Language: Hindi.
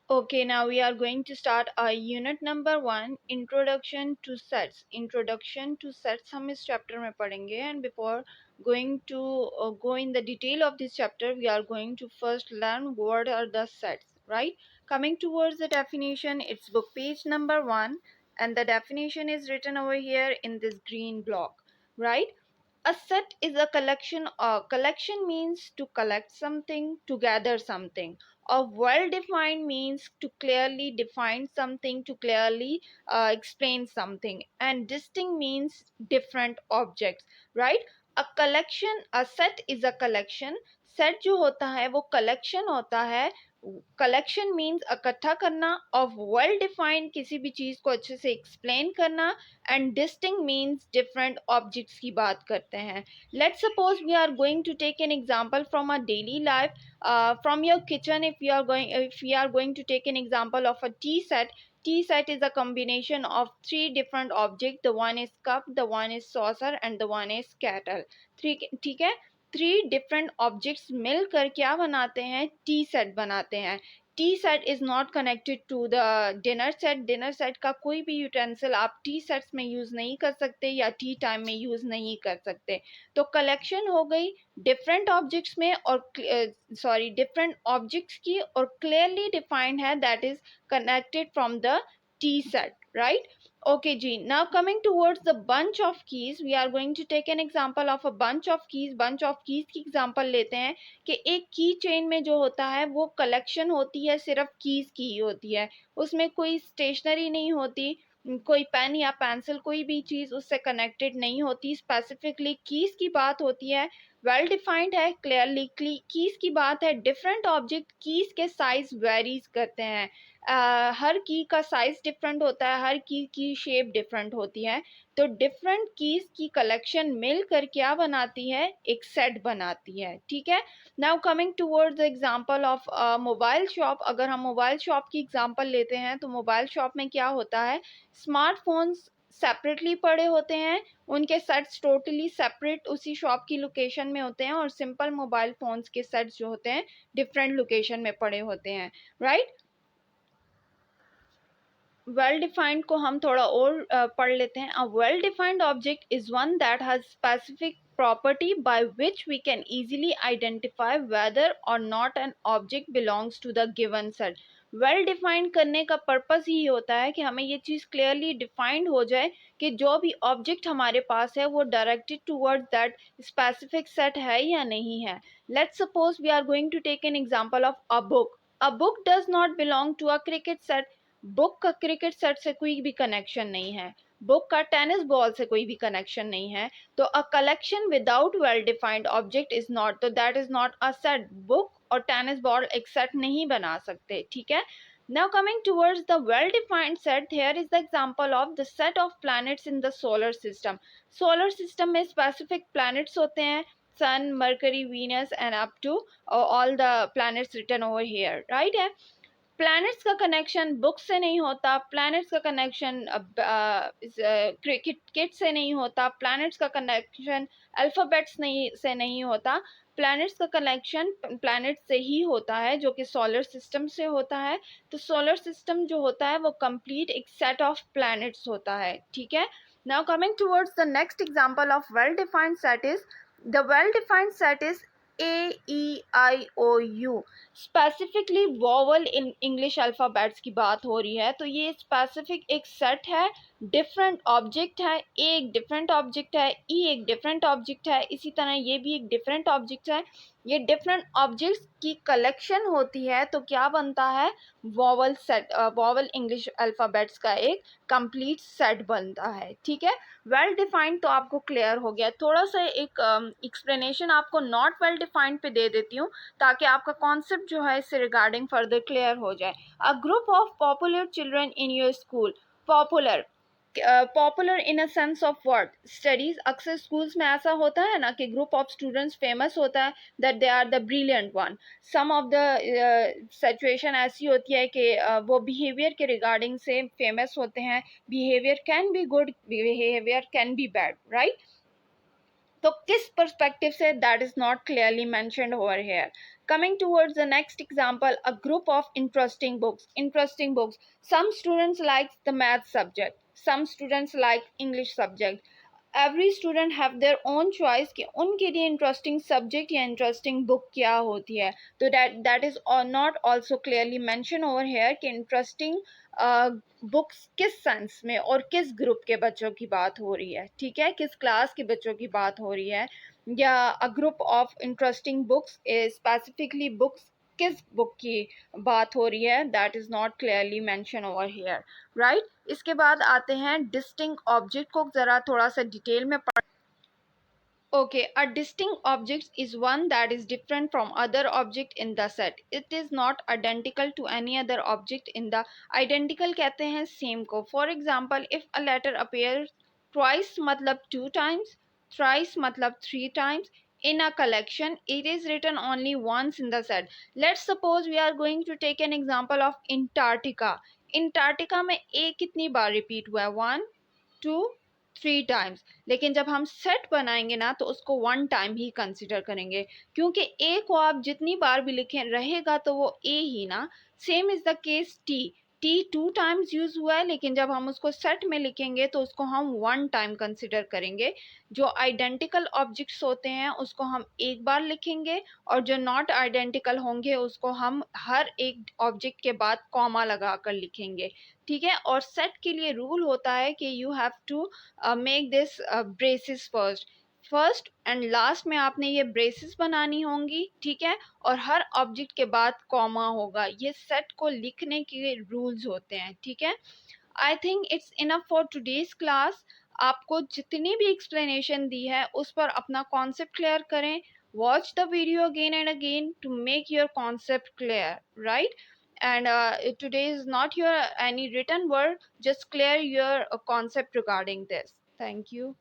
Okay, now we are going to start our unit number 1, introduction to sets. Introduction to sets हम इस chapter में पढ़ेंगे, and before going to go in the detail of this chapter, we are going to first learn what are the sets, right? Coming towards the definition, it's book page number 1, and the definition is written over here in this green block, right? A set is a collection. Collection means to collect something, to gather something. A well defined means to clearly define something, to clearly explain something. And distinct means different objects, right? A set is a collection. Set जो होता है वो collection होता है. कलेक्शन मीन्स इकट्ठा करना, ऑफ वेल डिफाइंड किसी भी चीज को अच्छे से एक्सप्लेन करना, and distinct means different objects की बात करते हैं. Let's suppose we are going to take an example from a daily life, from your kitchen. If we are going to take an example of a tea set is a combination of three different objects. The one is cup, the one is saucer, and the one is kettle. three ठीक है, थ्री डिफरेंट ऑब्जेक्ट्स मिलकर क्या बनाते हैं, टी सेट बनाते हैं. Tea set is not connected to the dinner set. Dinner set का कोई भी यूटेंसिल आप टी सेट्स में यूज नहीं कर सकते या टी टाइम में यूज नहीं कर सकते. तो कलेक्शन हो गई डिफरेंट ऑब्जेक्ट्स में, और सॉरी डिफरेंट ऑब्जेक्ट्स की, और क्लियरली डिफाइंड है, that is connected from the T set, right? Okay ji, now coming towards the bunch of keys, we are going to take an example of a bunch of keys. bunch of keys की example लेते हैं कि एक की चेन में जो होता है वो कलेक्शन होती है, सिर्फ कीज की ही होती है, उसमें कोई स्टेशनरी नहीं होती, कोई पेन या पेंसिल कोई भी चीज उससे कनेक्टेड नहीं होती. स्पेसिफिकली कीज की बात होती है, वेल डिफाइंड है, क्लियरली कीज की बात है. डिफरेंट ऑब्जेक्ट कीज के साइज वेरीज करते हैं. हर की का साइज डिफरेंट होता है, हर की शेप डिफरेंट होती है. तो डिफरेंट कीज की कलेक्शन मिलकर क्या बनाती है, एक सेट बनाती है. ठीक है. Now coming towards the example of mobile shop. अगर हम मोबाइल शॉप की एग्जांपल लेते हैं तो मोबाइल शॉप में क्या होता है, स्मार्टफोन्स सेपरेटली पड़े होते हैं, उनके सेट्स टोटली सेपरेट उसी शॉप की लोकेशन में होते हैं, और सिंपल मोबाइल फोन्स के सेट्स जो होते हैं डिफरेंट लोकेशन में पड़े होते हैं, राइट? वेल डिफाइंड को हम थोड़ा और पढ़ लेते हैं. A well defined object is one that has specific property by which we can easily identify whether or not an object belongs to the given set. Well defined करने का पर्पस ही होता है कि हमें ये चीज क्लियरली डिफाइंड हो जाए कि जो भी ऑब्जेक्ट हमारे पास है वो directed towards that specific set है या नहीं है. Let's suppose we are going to take an example of a book. A book does not belong to a cricket set. Book का क्रिकेट सेट से कोई भी कनेक्शन नहीं है, बुक का टेनिस बॉल से कोई भी कनेक्शन नहीं है. तो a collection without well defined object is not, तो that is not a set. Book और टेनिस बॉल एक सेट नहीं बना सकते. ठीक है. Now coming towards the well defined set, here is the example of the set of planets in the solar system. Solar system में स्पेसिफिक प्लैनेट्स होते हैं, sun, Mercury, Venus and up to all the planets written over here, right है. प्लैनेट्स का कनेक्शन बुक से नहीं होता, प्लैनेट्स का कनेक्शन क्रिकेट किट से नहीं होता, प्लैनेट्स का कनेक्शन अल्फ़ाबेट्स नहीं होता. प्लैनेट्स का कनेक्शन प्लैनेट से ही होता है, जो कि सोलर सिस्टम से होता है. तो सोलर सिस्टम जो होता है वो कंप्लीट एक सेट ऑफ प्लैनेट्स होता है. ठीक है. Now coming towards the next example of well defined set is, the well defined set is AEIOU. Specifically vowel in English alphabets की बात हो रही है, तो ये स्पेसिफिक एक सेट है, डिफरेंट ऑब्जेक्ट है. ए एक डिफरेंट ऑब्जेक्ट है, ई एक डिफरेंट ऑब्जेक्ट है, इसी तरह ये भी एक डिफरेंट ऑब्जेक्ट है. ये डिफरेंट ऑब्जेक्ट्स की कलेक्शन होती है, तो क्या बनता है, vowel set, vowel English alphabets का एक कंप्लीट सेट बनता है. ठीक है. वेल डिफाइंड तो आपको क्लियर हो गया. थोड़ा सा एक एक्सप्लेनेशन आपको नॉट वेल डिफाइंड पे दे देती हूँ, ताकि आपका कॉन्सेप्ट जो है इससे रिगार्डिंग फर्दर क्लियर हो जाए. A group of popular children in your school. Popular, popular in a sense of word. Studies अक्सर स्कूल्स में ऐसा होता है ना कि ग्रुप ऑफ स्टूडेंट्स फेमस होता है, that they are the brilliant one. Some of the situation ऐसी होती है कि वो बिहेवियर के रिगार्डिंग से फेमस होते हैं. Behaviour can be good, behaviour can be bad, right? तो किस perspective से, that is not clearly mentioned over here. Coming towards the next example, a group of interesting books. Some students like the math subject, some students like English subject. Every student have their own choice कि उनके लिए इंटरेस्टिंग सब्जेक्ट या इंटरेस्टिंग बुक क्या होती है. तो that is not also clearly mention over here कि इंटरेस्टिंग बुक्स किस सेंस में और किस ग्रुप के बच्चों की बात हो रही है, ठीक है, किस क्लास के बच्चों की बात हो रही है, या a group of interesting books specifically books किस बुक की बात हो रही है, that is not clearly mention over here, right. इसके बाद आते हैं डिस्टिंक्ट ऑब्जेक्ट को जरा थोड़ा सा डिटेल में पढ़. Okay, a distinct object is one that is different from other object in the set. It is not identical to any other object in the. Identical कहते हैं same को. For example, if a letter appears twice मतलब two times, thrice मतलब three times in a collection, it is written only once in the set. Let's suppose we are going to take an example of Antarctica. Antarctica में a कितनी बार repeat हुआ है? One, two, three times. लेकिन जब हम सेट बनाएंगे ना तो उसको वन टाइम ही कंसिडर करेंगे, क्योंकि ए को आप जितनी बार भी लिखें रहेगा तो वो ए ही ना. Same is the case T. T two times use हुआ है, लेकिन जब हम उसको सेट में लिखेंगे तो उसको हम वन टाइम कंसिडर करेंगे. जो आइडेंटिकल ऑब्जेक्ट्स होते हैं उसको हम एक बार लिखेंगे, और जो नॉट आइडेंटिकल होंगे उसको हम हर एक ऑब्जेक्ट के बाद कॉमा लगा कर लिखेंगे, ठीक है. और सेट के लिए रूल होता है कि you have to make this braces first and last में आपने ये ब्रेसिस बनानी होंगी, ठीक है. और हर ऑब्जेक्ट के बाद कॉमा होगा. ये सेट को लिखने के रूल्स होते हैं, ठीक है. I think it's enough for today's class. आपको जितनी भी एक्सप्लेनेशन दी है उस पर अपना कॉन्सेप्ट क्लियर करें. Watch the video again and again to make your concept clear, right. And today is not your any written word, just clear your concept regarding this. Thank you.